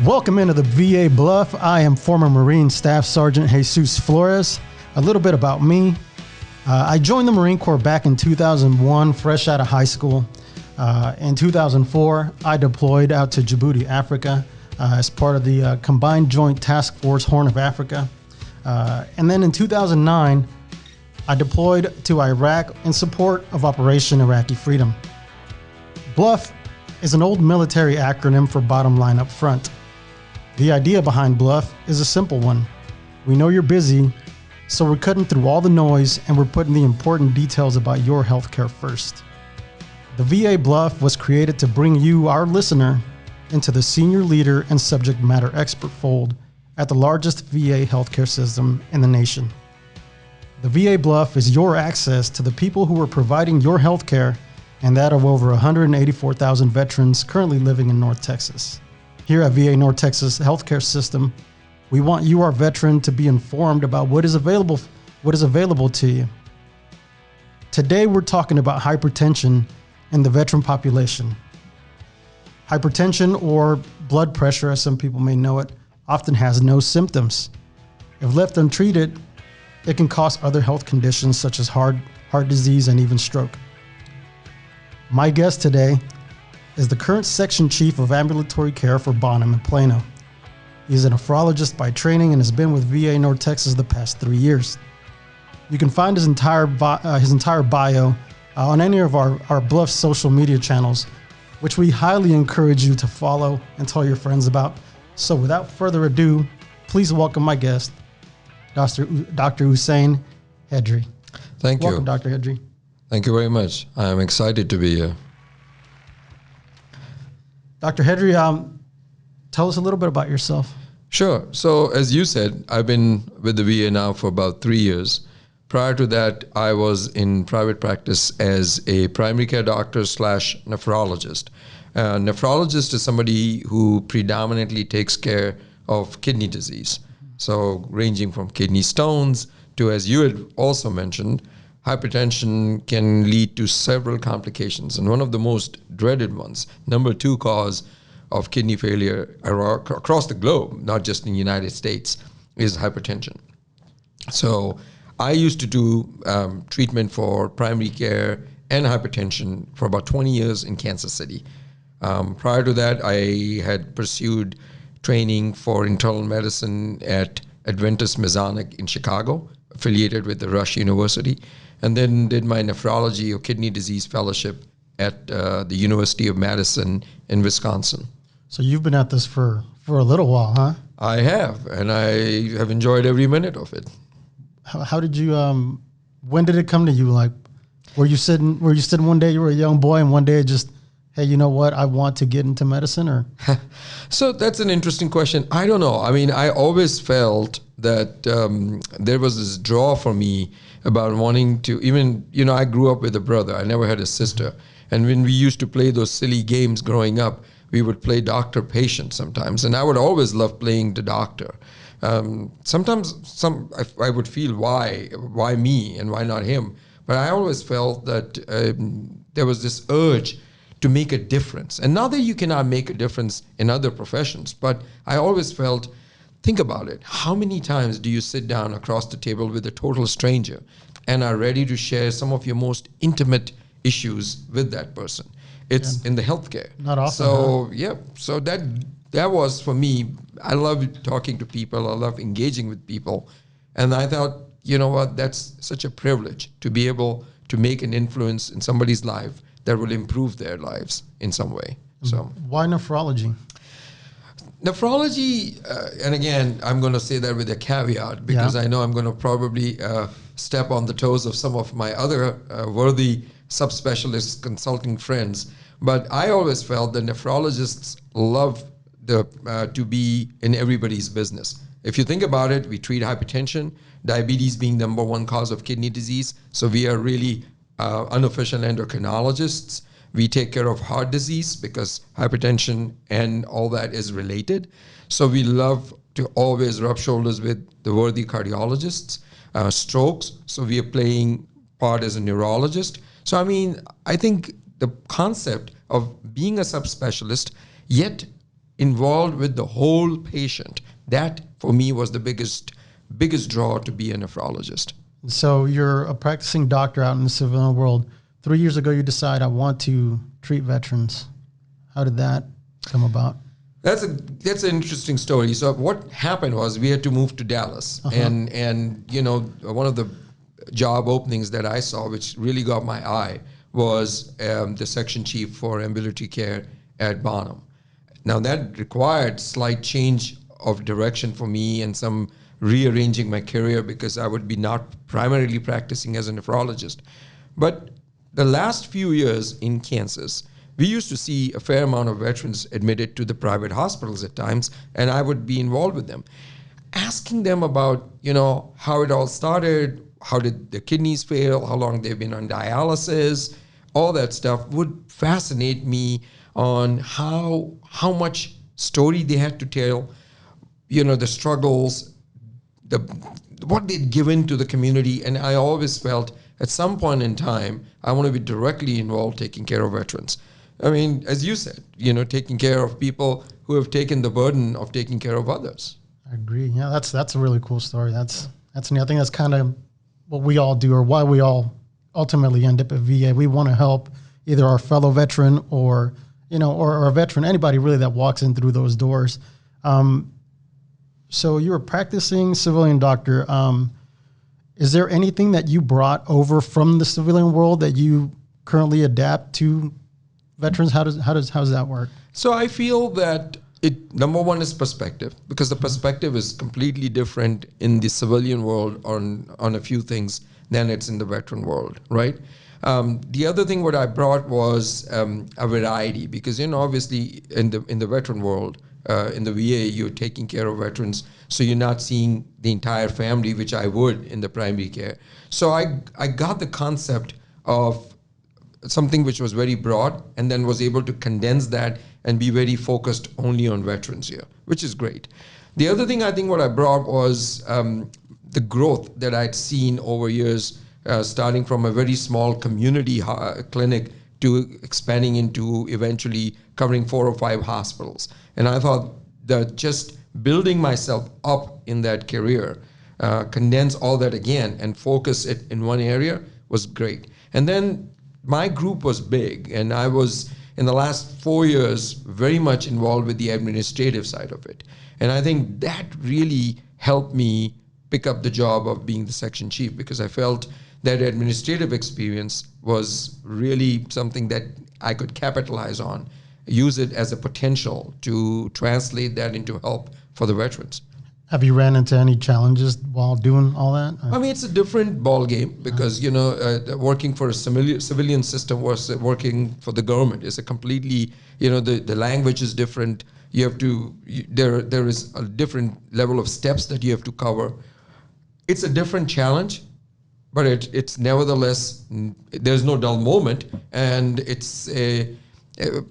Welcome into the VA BLUF. I am former Marine Staff Sergeant Jesus Flores. A little bit about me. I joined the Marine Corps back in 2001, fresh out of high school. In 2004, I deployed out to Djibouti, Africa, as part of the Combined Joint Task Force Horn of Africa. And then in 2009, I deployed to Iraq in support of Operation Iraqi Freedom. BLUF is an old military acronym for bottom line up front. The idea behind BLUF is a simple one. We know you're busy, so we're cutting through all the noise and we're putting the important details about your healthcare first. The VA BLUF was created to bring you, our listener, into the senior leader and subject matter expert fold at the largest VA healthcare system in the nation. The VA BLUF is your access to the people who are providing your healthcare, and that of over 184,000 veterans currently living in North Texas. Here at VA North Texas Healthcare System, we want you, our veteran, to be informed about what is available to you. Today, we're talking about hypertension in the veteran population. Hypertension, or blood pressure, as some people may know it, often has no symptoms. If left untreated, it can cause other health conditions such as heart disease and even stroke. My guest today is the current section chief of ambulatory care for Bonham in Plano. He's a nephrologist by training and has been with VA North Texas the past 3 years. You can find his entire bio on any of our BLUF social media channels, which we highly encourage you to follow and tell your friends about. So without further ado, please welcome my guest, Dr. Hussain Haideri. Thank you. Welcome, Dr. Haideri. Thank you very much. I am excited to be here. Dr. Haideri, tell us a little bit about yourself. Sure. So as you said, I've been with the VA now for about 3 years. Prior to that, I was in private practice as a primary care doctor / nephrologist. Nephrologist is somebody who predominantly takes care of kidney disease. So ranging from kidney stones to, as you had also mentioned, hypertension can lead to several complications. And one of the most dreaded ones, number 2 cause of kidney failure across the globe, not just in the United States, is hypertension. So I used to do treatment for primary care and hypertension for about 20 years in Kansas City. Prior to that, I had pursued training for internal medicine at Adventist Masonic in Chicago, affiliated with the Rush University, and then did my nephrology or kidney disease fellowship at the University of Madison in Wisconsin. So you've been at this for a little while, huh? I have, and I have enjoyed every minute of it. How did you, when did it come to you? Like, were you sitting one day, you were a young boy, and one day it just, hey, you know what, I want to get into medicine, or? So that's an interesting question. I don't know. I mean, I always felt that there was this draw for me about wanting to, even, I grew up with a brother. I never had a sister. And when we used to play those silly games growing up, we would play doctor-patient sometimes. And I would always love playing the doctor. Sometimes I would feel why me and why not him? But I always felt that there was this urge to make a difference. And not that you cannot make a difference in other professions, but I always felt, think about it. How many times do you sit down across the table with a total stranger and are ready to share some of your most intimate issues with that person? It's in the healthcare. Not often. So, so that was for me. I love talking to people. I love engaging with people. And I thought, you know what, that's such a privilege to be able to make an influence in somebody's life that will improve their lives in some way. So why nephrology? Nephrology, and again, I'm going to say that with a caveat because I know I'm going to probably step on the toes of some of my other worthy subspecialist consulting friends. But I always felt that nephrologists love to be in everybody's business. If you think about it, we treat hypertension, diabetes being the number 1 cause of kidney disease. So we are really unofficial endocrinologists. We take care of heart disease because hypertension and all that is related. So we love to always rub shoulders with the worthy cardiologists. Strokes, so we are playing part as a neurologist. So I mean, I think the concept of being a subspecialist, yet involved with the whole patient. That, for me, was the biggest draw to be a nephrologist. So you're a practicing doctor out in the civilian world. 3 years ago, you decide I want to treat veterans. How did that come about? That's an interesting story. So what happened was we had to move to Dallas, and you know, one of the job openings that I saw, which really got my eye, was the section chief for ambulatory care at Bonham. Now that required slight change of direction for me and some rearranging my career, because I would be not primarily practicing as a nephrologist. But the last few years in Kansas, we used to see a fair amount of veterans admitted to the private hospitals at times, and I would be involved with them, asking them about, you know, how it all started, how did the kidneys fail, how long they've been on dialysis, all that stuff would fascinate me on how much story they had to tell, you know, the struggles, what they'd given to the community. And I always felt at some point in time, I want to be directly involved taking care of veterans. I mean, as you said, you know, taking care of people who have taken the burden of taking care of others. I agree. Yeah, that's a really cool story. That's neat. I think that's kind of what we all do, or why we all ultimately end up at VA. We want to help either our fellow veteran or, you know, or a veteran, anybody really that walks in through those doors. So you're a practicing civilian doctor. Is there anything that you brought over from the civilian world that you currently adapt to veterans? How does that work? So I feel that number one is perspective, because the perspective is completely different in the civilian world on a few things than it's in the veteran world, right? The other thing what I brought was a variety, because, you know, obviously in the veteran world, in the VA, you're taking care of veterans, so you're not seeing the entire family, which I would in the primary care. So I got the concept of something which was very broad, and then was able to condense that and be very focused only on veterans here, which is great. The other thing I think what I brought was the growth that I'd seen over years, starting from a very small community clinic to expanding into eventually covering 4 or 5 hospitals. And I thought that just building myself up in that career, condense all that again and focus it in one area was great. And then my group was big, and I was, in the last 4 years, very much involved with the administrative side of it. And I think that really helped me pick up the job of being the section chief, because I felt that administrative experience was really something that I could capitalize on, use it as a potential to translate that into help for the veterans. Have you ran into any challenges while doing all that? I mean, it's a different ball game, because, you know, working for a civilian system versus working for the government is a completely, you know, the language is different. You have to, there is a different level of steps that you have to cover. It's a different challenge, but it's nevertheless, there's no dull moment, and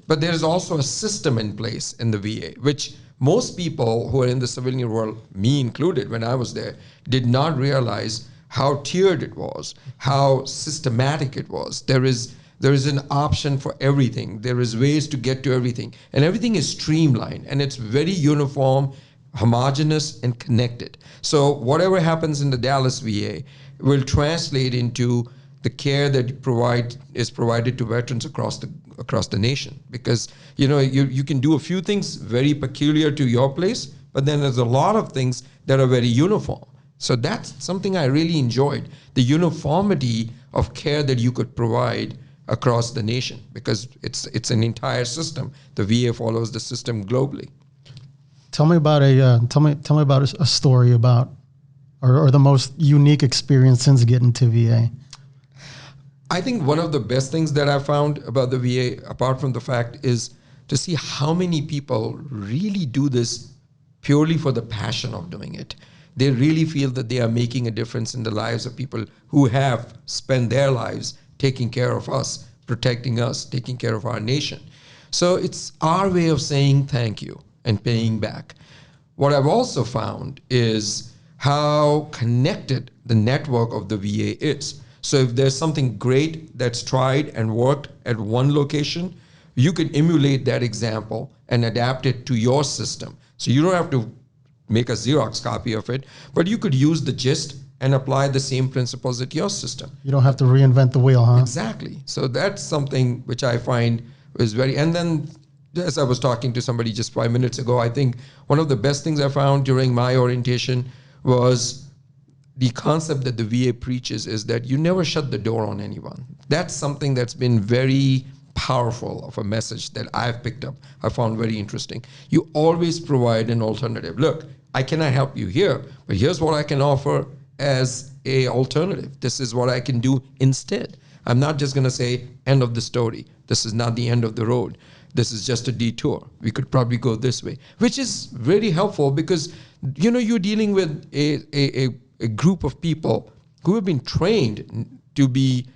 but there's also a system in place in the VA, which most people who are in the civilian world, me included when I was there, did not realize how tiered it was, how systematic it was. There is an option for everything. There is ways to get to everything, and everything is streamlined, and it's very uniform, homogeneous, and connected. So whatever happens in the Dallas VA will translate into the care that is provided to veterans across the nation, because, you know, you can do a few things very peculiar to your place, but then there's a lot of things that are very uniform. So that's something I really enjoyed, the uniformity of care that you could provide across the nation, because it's an entire system. The VA follows the system globally. Tell me about a story about, or the most unique experience since getting to VA. I think one of the best things that I found about the VA, apart from the fact, is to see how many people really do this purely for the passion of doing it. They really feel that they are making a difference in the lives of people who have spent their lives taking care of us, protecting us, taking care of our nation. So it's our way of saying thank you and paying back. What I've also found is how connected the network of the VA is. So if there's something great that's tried and worked at one location, you can emulate that example and adapt it to your system. So you don't have to make a Xerox copy of it, but you could use the gist and apply the same principles at your system. You don't have to reinvent the wheel, huh? Exactly. So that's something which I find is very, and then as I was talking to somebody just 5 minutes ago, I think one of the best things I found during my orientation was the concept that the VA preaches is that you never shut the door on anyone. That's something that's been very powerful of a message that I've picked up. I found very interesting. You always provide an alternative. Look, I cannot help you here, but here's what I can offer as a alternative. This is what I can do instead. I'm not just going to say end of the story. This is not the end of the road. This is just a detour. We could probably go this way, which is very helpful because, you know, you're dealing with a group of people who have been trained to be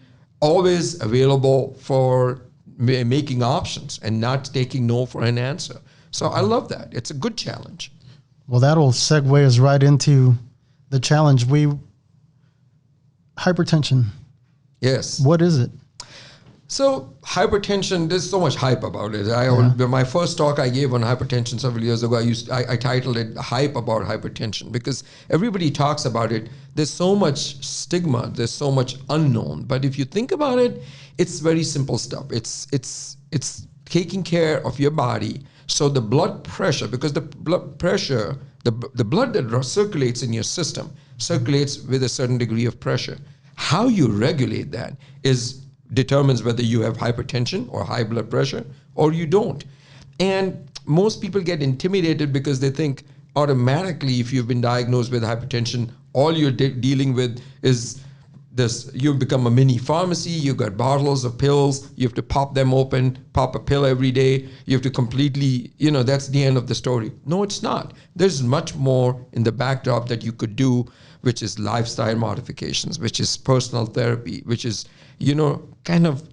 always available for making options and not taking no for an answer. So I love that. It's a good challenge. Well, that'll segue us right into the challenge. Hypertension. Yes. What is it? So hypertension, there's so much hype about it. My first talk I gave on hypertension several years ago, I titled it "Hype About Hypertension" because everybody talks about it. There's so much stigma, there's so much unknown. But if you think about it, it's very simple stuff. It's taking care of your body. So the blood pressure, because the blood pressure, the blood that circulates in your system circulates with a certain degree of pressure. How you regulate that determines whether you have hypertension or high blood pressure or you don't. And most people get intimidated because they think automatically if you've been diagnosed with hypertension, all you're dealing with is this. You've become a mini pharmacy, you've got bottles of pills, you have to pop them open, pop a pill every day, you have to completely, that's the end of the story. No, it's not. There's much more in the backdrop that you could do, which is lifestyle modifications, which is personal therapy, which is, kind of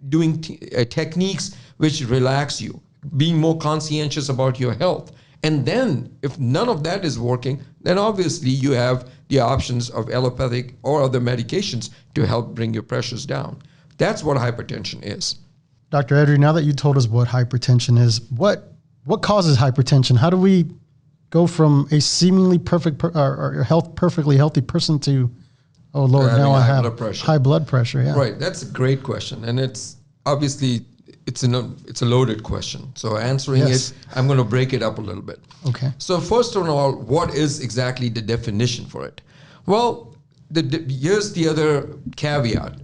doing techniques which relax you, being more conscientious about your health. And then if none of that is working, then obviously you have the options of allopathic or other medications to help bring your pressures down. That's what hypertension is. Dr. Haideri, now that you told us what hypertension is, what causes hypertension? How do we go from a seemingly perfect or perfectly healthy person to, oh Lord, now I have high blood pressure? Yeah. Right. That's a great question. And it's obviously, it's a loaded question. So answering it, I'm going to break it up a little bit. Okay. So first of all, what is exactly the definition for it? Well, here's the other caveat.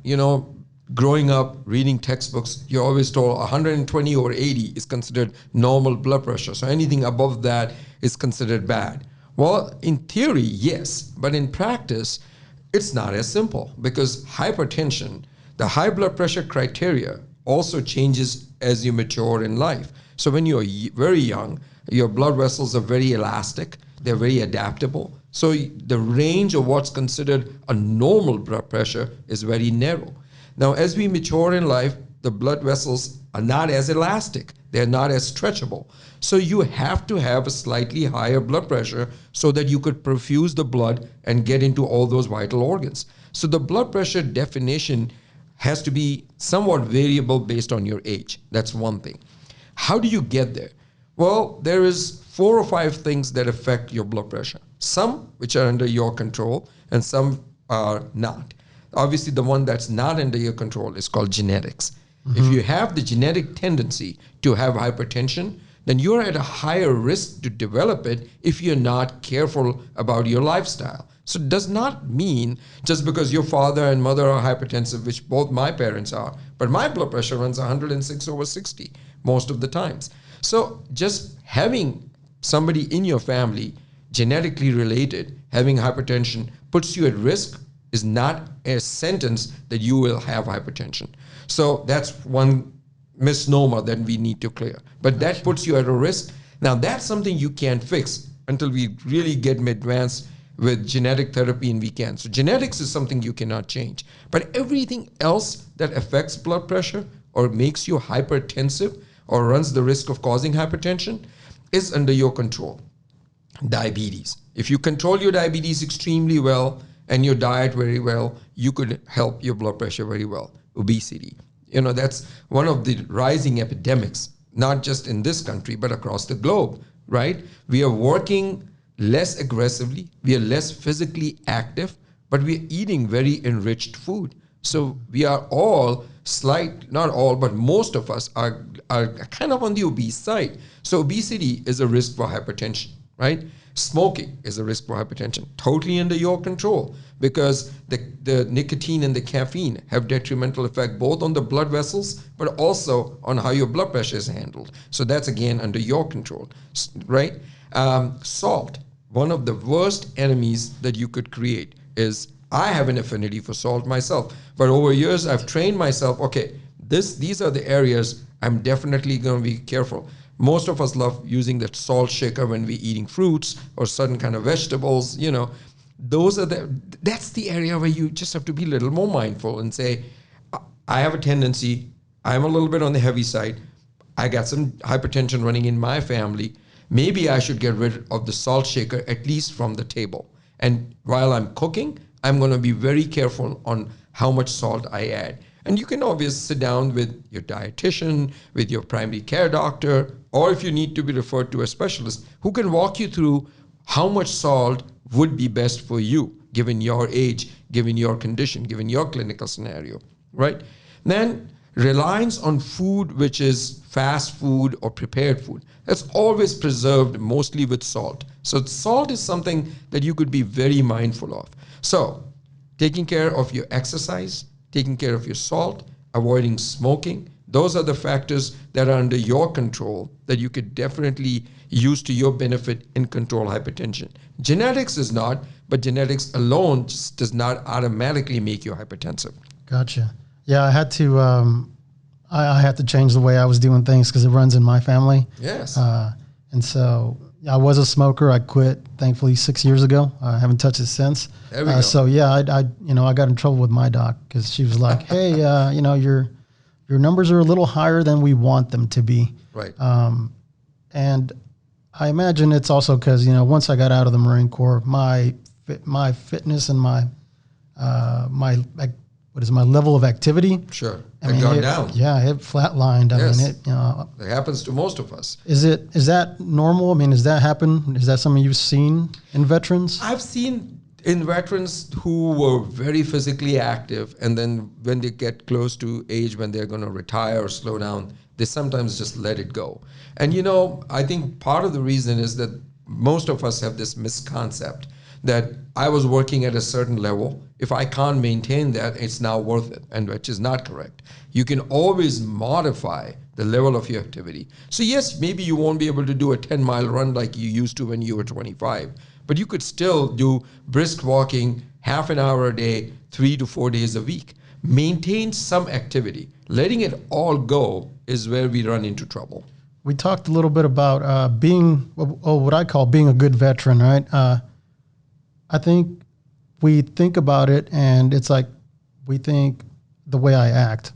Growing up, reading textbooks, you're always told 120 over 80 is considered normal blood pressure. So anything above that is considered bad. Well, in theory, yes. But in practice, it's not as simple because hypertension, the high blood pressure criteria, also changes as you mature in life. So when you're very young, your blood vessels are very elastic. They're very adaptable. So the range of what's considered a normal blood pressure is very narrow. Now, as we mature in life, the blood vessels are not as elastic. They're not as stretchable. So you have to have a slightly higher blood pressure so that you could perfuse the blood and get into all those vital organs. So the blood pressure definition has to be somewhat variable based on your age. That's one thing. How do you get there? Well, there is 4 or 5 things that affect your blood pressure. Some which are under your control and some are not. Obviously, the one that's not under your control is called genetics. Mm-hmm. If you have the genetic tendency to have hypertension, then you're at a higher risk to develop it if you're not careful about your lifestyle. So it does not mean just because your father and mother are hypertensive, which both my parents are, but my blood pressure runs 106 over 60 most of the times. So just having somebody in your family genetically related having hypertension puts you at risk is not a sentence that you will have hypertension. So that's one misnomer that we need to clear. But that puts you at a risk. Now that's something you can't fix until we really get advanced with genetic therapy, and we can. So genetics is something you cannot change. But everything else that affects blood pressure or makes you hypertensive or runs the risk of causing hypertension is under your control. Diabetes. If you control your diabetes extremely well and your diet very well, you could help your blood pressure very well. Obesity. That's one of the rising epidemics not just in this country, but across the globe, right? We are working less aggressively, we are less physically active, but we are eating very enriched food. So we are all not all, but most of us are kind of on the obese side. So obesity is a risk for hypertension, right? Smoking is a risk for hypertension, totally under your control, because the nicotine and the caffeine have detrimental effect both on the blood vessels, but also on how your blood pressure is handled. So that's again under your control, right? Salt, one of the worst enemies that you could create is, I have an affinity for salt myself, but over years I've trained myself, okay, these are the areas I'm definitely going to be careful. Most of us love using that salt shaker when we're eating fruits or certain kind of vegetables, that's the area where you just have to be a little more mindful and say, I have a tendency, I'm a little bit on the heavy side, I got some hypertension running in my family, maybe I should get rid of the salt shaker, at least from the table. And while I'm cooking, I'm going to be very careful on how much salt I add. And you can always sit down with your dietitian, with your primary care doctor, or if you need to be referred to a specialist who can walk you through how much salt would be best for you, given your age, given your condition, given your clinical scenario, right? Then reliance on food which is fast food or prepared food, that's always preserved mostly with salt. So salt is something that you could be very mindful of. So taking care of your exercise, taking care of your salt, avoiding smoking, those are the factors that are under your control that you could definitely use to your benefit in control hypertension. Genetics is not, but genetics alone just does not automatically make you hypertensive. Gotcha. Yeah, I had to I had to change the way I was doing things because it runs in my family. Yes. And so I was a smoker. I quit, thankfully, 6 years ago. I haven't touched it since. There we go. So yeah, I got in trouble with my doc because she was like, "Hey, your numbers are a little higher than we want them to be." Right. And I imagine it's also because once I got out of the Marine Corps, my fitness and my level of activity. Sure. I mean, gone down. Yeah, it flatlined. Yes. I mean, It happens to most of us. Is that normal? I mean, does that happen? Is that something you've seen in veterans? I've seen in veterans who were very physically active, and then when they get close to age when they're going to retire or slow down, they sometimes just let it go. And I think part of the reason is that most of us have this misconcept that I was working at a certain level. If I can't maintain that, it's now worth it, and which is not correct. You can always modify the level of your activity. So yes, maybe you won't be able to do a 10-mile run like you used to when you were 25, but you could still do brisk walking half an hour a day, 3 to 4 days a week. Maintain some activity. Letting it all go is where we run into trouble. We talked a little bit about being what I call being a good veteran, right? I think we think about it, and it's like we think the way I act,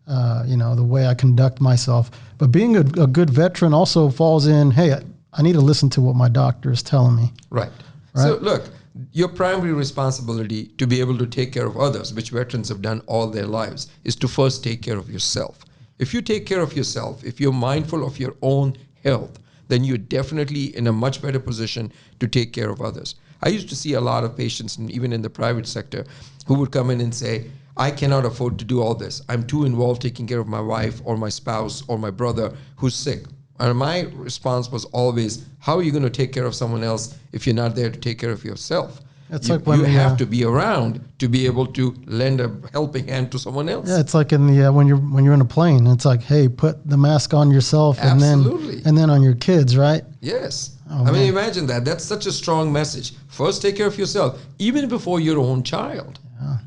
the way I conduct myself. But being a good veteran also falls in, hey, I need to listen to what my doctor is telling me. Right. So look, your primary responsibility to be able to take care of others, which veterans have done all their lives, is to first take care of yourself. If you take care of yourself, if you're mindful of your own health, then you're definitely in a much better position to take care of others. I used to see a lot of patients, even in the private sector, who would come in and say, I cannot afford to do all this. I'm too involved taking care of my wife or my spouse or my brother who's sick. And my response was always, how are you going to take care of someone else if you're not there to take care of yourself? You have to be around to be able to lend a helping hand to someone else. Yeah, it's like in the when you're in a plane, it's like, hey, put the mask on yourself and then on your kids, right? Yes. I mean, imagine that. That's such a strong message. First, take care of yourself, even before your own child. Yeah.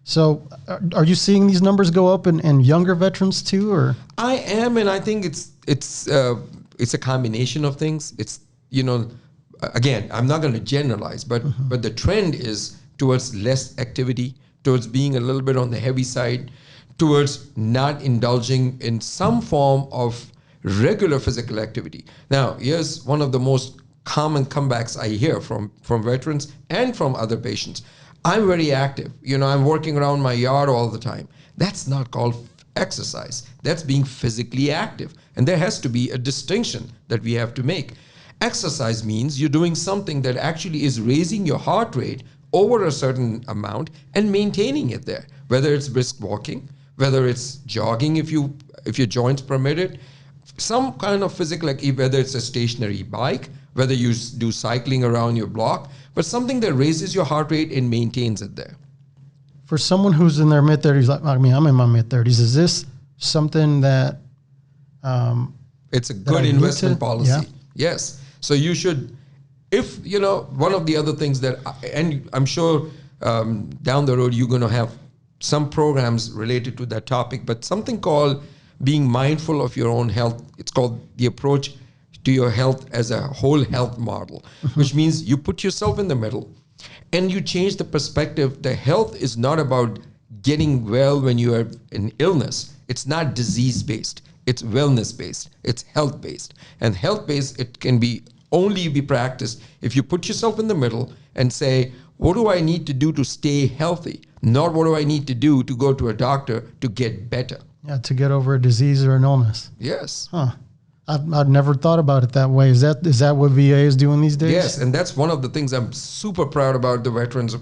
So, are you seeing these numbers go up in younger veterans too, or? I am, and I think it's a combination of things. It's again, I'm not going to generalize, but the trend is towards less activity, towards being a little bit on the heavy side, towards not indulging in some form of regular physical activity. Now, here's one of the most common comebacks I hear from veterans and from other patients. I'm very active. I'm working around my yard all the time. That's not called exercise. That's being physically active. And there has to be a distinction that we have to make. Exercise means you're doing something that actually is raising your heart rate over a certain amount and maintaining it there, whether it's brisk walking, whether it's jogging if your joints permit it, some kind of physical, like whether it's a stationary bike, whether you do cycling around your block, but something that raises your heart rate and maintains it there. For someone who's in their mid-30s, like I mean, I'm in my mid-30s, is this something that it's a good investment policy? Yeah. Yes. So you should, if, one of the other things that, and I'm sure down the road you're going to have some programs related to that topic, but something called being mindful of your own health. It's called the approach to your health as a whole health model, which means you put yourself in the middle and you change the perspective. The health is not about getting well when you are in illness. It's not disease-based. It's wellness-based. It's health-based. And health-based, it can only be practiced if you put yourself in the middle and say, what do I need to do to stay healthy? Not what do I need to do to go to a doctor to get better. Yeah, to get over a disease or an illness. Yes. Huh. I've never thought about it that way. Is that what VA is doing these days? Yes, and that's one of the things I'm super proud about the veterans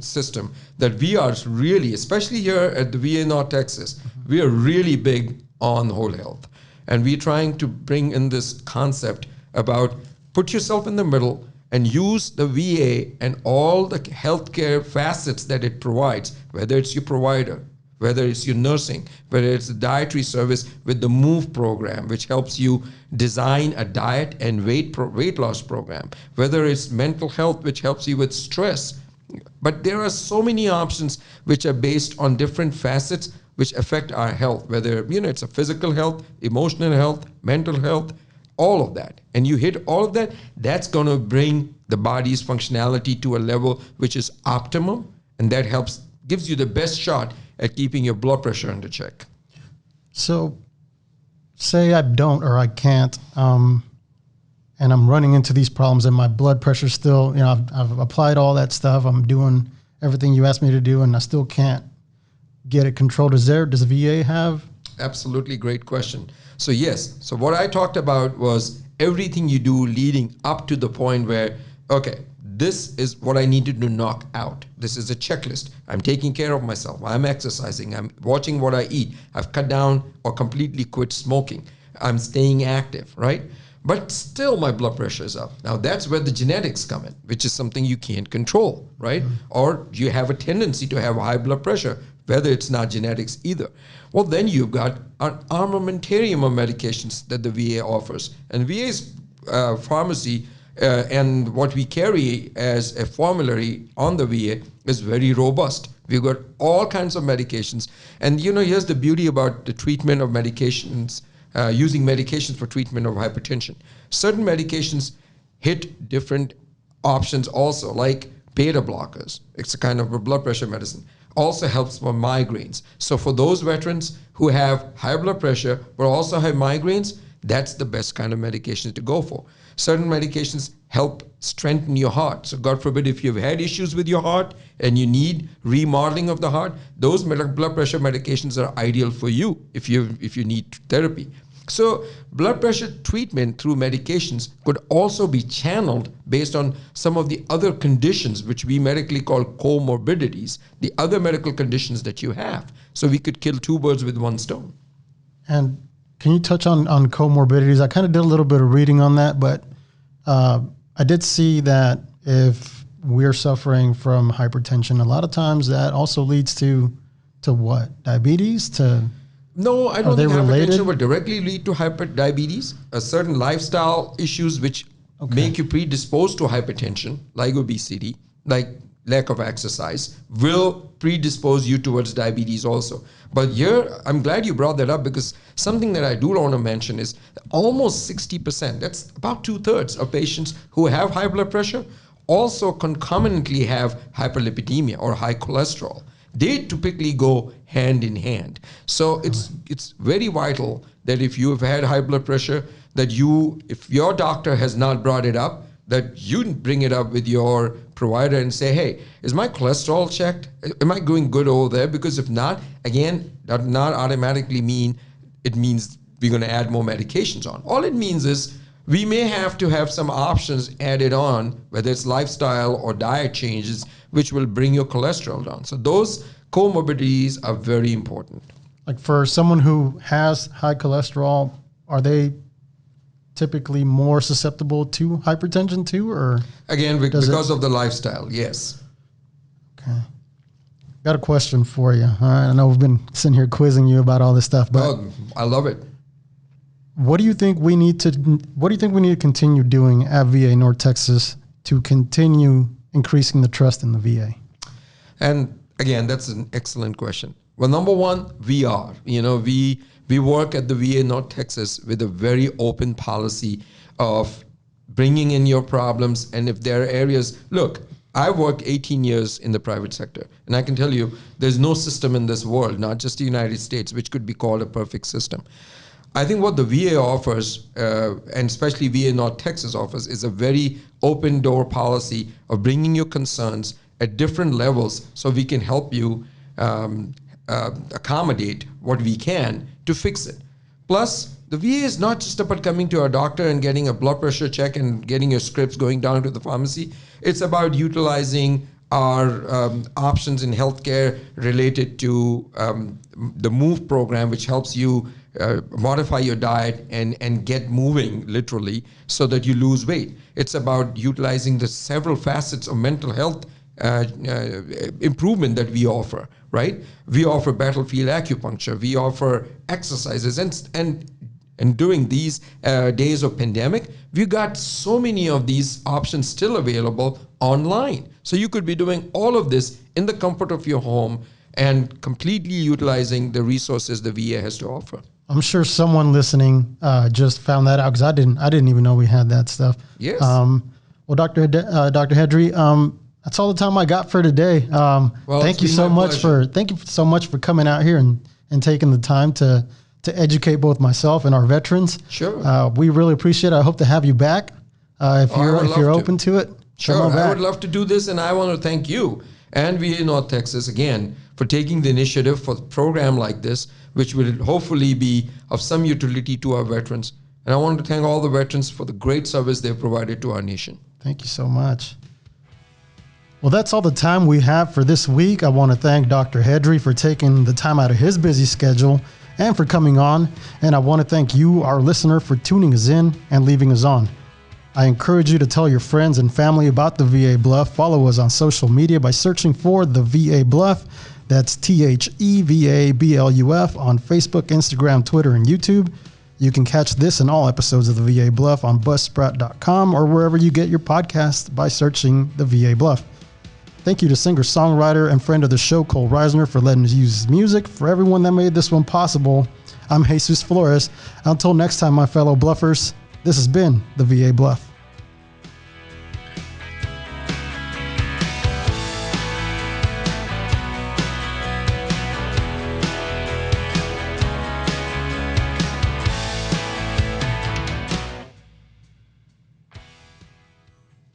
system, that we are really, especially here at the VA North Texas, we are really big on whole health. And we're trying to bring in this concept about put yourself in the middle and use the VA and all the healthcare facets that it provides, whether it's your provider, whether it's your nursing, whether it's a dietary service with the MOVE program, which helps you design a diet and weight loss program, whether it's mental health, which helps you with stress. But there are so many options which are based on different facets which affect our health, whether it's a physical health, emotional health, mental health, all of that. And you hit all of that, that's going to bring the body's functionality to a level which is optimum, and that gives you the best shot at keeping your blood pressure under check. So say I don't or I can't, and I'm running into these problems and my blood pressure still, I've applied all that stuff. I'm doing everything you asked me to do and I still can't get it controlled. Does the VA have? Absolutely great question. So yes, so what I talked about was everything you do leading up to the point where, okay, this is what I needed to knock out. This is a checklist. I'm taking care of myself. I'm exercising. I'm watching what I eat. I've cut down or completely quit smoking. I'm staying active, right? But still my blood pressure is up. Now that's where the genetics come in, which is something you can't control, right? Or you have a tendency to have high blood pressure, whether it's not genetics either. Well, then you've got an armamentarium of medications that the VA offers. And VA's pharmacy and what we carry as a formulary on the VA is very robust. We've got all kinds of medications. And here's the beauty about the treatment of medications, using medications for treatment of hypertension. Certain medications hit different options also, like beta blockers. It's a kind of a blood pressure medicine. Also helps for migraines. So for those veterans who have high blood pressure but also have migraines, that's the best kind of medication to go for. Certain medications help strengthen your heart. So God forbid if you've had issues with your heart and you need remodeling of the heart, those blood pressure medications are ideal for you if you need therapy. So blood pressure treatment through medications could also be channeled based on some of the other conditions which we medically call comorbidities, the other medical conditions that you have. So we could kill two birds with one stone. And can you touch on comorbidities? I kind of did a little bit of reading on that, but I did see that if we're suffering from hypertension, a lot of times that also leads to what? Diabetes? No, I don't think related? hypertension will directly lead to diabetes. Certain lifestyle issues which make you predisposed to hypertension, like obesity, like lack of exercise, will predispose you towards diabetes also. But here, I'm glad you brought that up, because something that I do want to mention is almost 60%, that's about 2/3 of patients who have high blood pressure also concomitantly have hyperlipidemia or high cholesterol. They typically go hand in hand. So it's very vital that if you have had high blood pressure, that if your doctor has not brought it up, that you bring it up with your provider and say, hey, is my cholesterol checked? Am I going good over there? Because if not, again, that does not automatically mean it means we're going to add more medications on. All it means is we may have to have some options added on, whether it's lifestyle or diet changes, which will bring your cholesterol down. So those comorbidities are very important. Like for someone who has high cholesterol, are they typically more susceptible to hypertension too, or? Again, because of the lifestyle, yes. Okay. Got a question for you. All right, I know we've been sitting here quizzing you about all this stuff, but I love it. What do you think we need to continue doing at VA North Texas to continue increasing the trust in the VA? And again, that's an excellent question. Well, number one, we are. We work at the VA North Texas with a very open policy of bringing in your problems. And if there are areas, look, I worked 18 years in the private sector, and I can tell you there's no system in this world, not just the United States, which could be called a perfect system. I think what the VA offers, and especially VA North Texas offers, is a very open door policy of bringing your concerns at different levels so we can help you accommodate what we can to fix it. Plus, the VA is not just about coming to a doctor and getting a blood pressure check and getting your scripts going down to the pharmacy. It's about utilizing our options in healthcare related to the MOVE program, which helps you modify your diet and get moving literally so that you lose weight. It's about utilizing the several facets of mental health improvement that we offer, right? We offer battlefield acupuncture. We offer exercises, and during these days of pandemic, we got so many of these options still available online. So you could be doing all of this in the comfort of your home and completely utilizing the resources the VA has to offer. I'm sure someone listening just found that out, because I didn't even know we had that stuff. Yes. Well, Dr. Haideri, that's all the time I got for today. Thank you so much for coming out here and taking the time to educate both myself and our veterans. Sure. We really appreciate it. I hope to have you back if you're open to it. Sure, I would love to do this, and I want to thank you and VA North Texas again for taking the initiative for a program like this, which will hopefully be of some utility to our veterans. And I want to thank all the veterans for the great service they've provided to our nation. Thank you so much. Well, that's all the time we have for this week. I want to thank Dr. Haideri for taking the time out of his busy schedule and for coming on. And I want to thank you, our listener, for tuning us in and leaving us on. I encourage you to tell your friends and family about the VA BLUF. Follow us on social media by searching for the VA BLUF. That's THEVABLUF on Facebook, Instagram, Twitter, and YouTube. You can catch this and all episodes of the VA BLUF on buzzsprout.com or wherever you get your podcasts by searching the VA BLUF. Thank you to singer-songwriter and friend of the show, Cole Reisner, for letting us use his music. For everyone that made this one possible, I'm Jesus Flores. Until next time, my fellow bluffers, this has been the VA BLUF.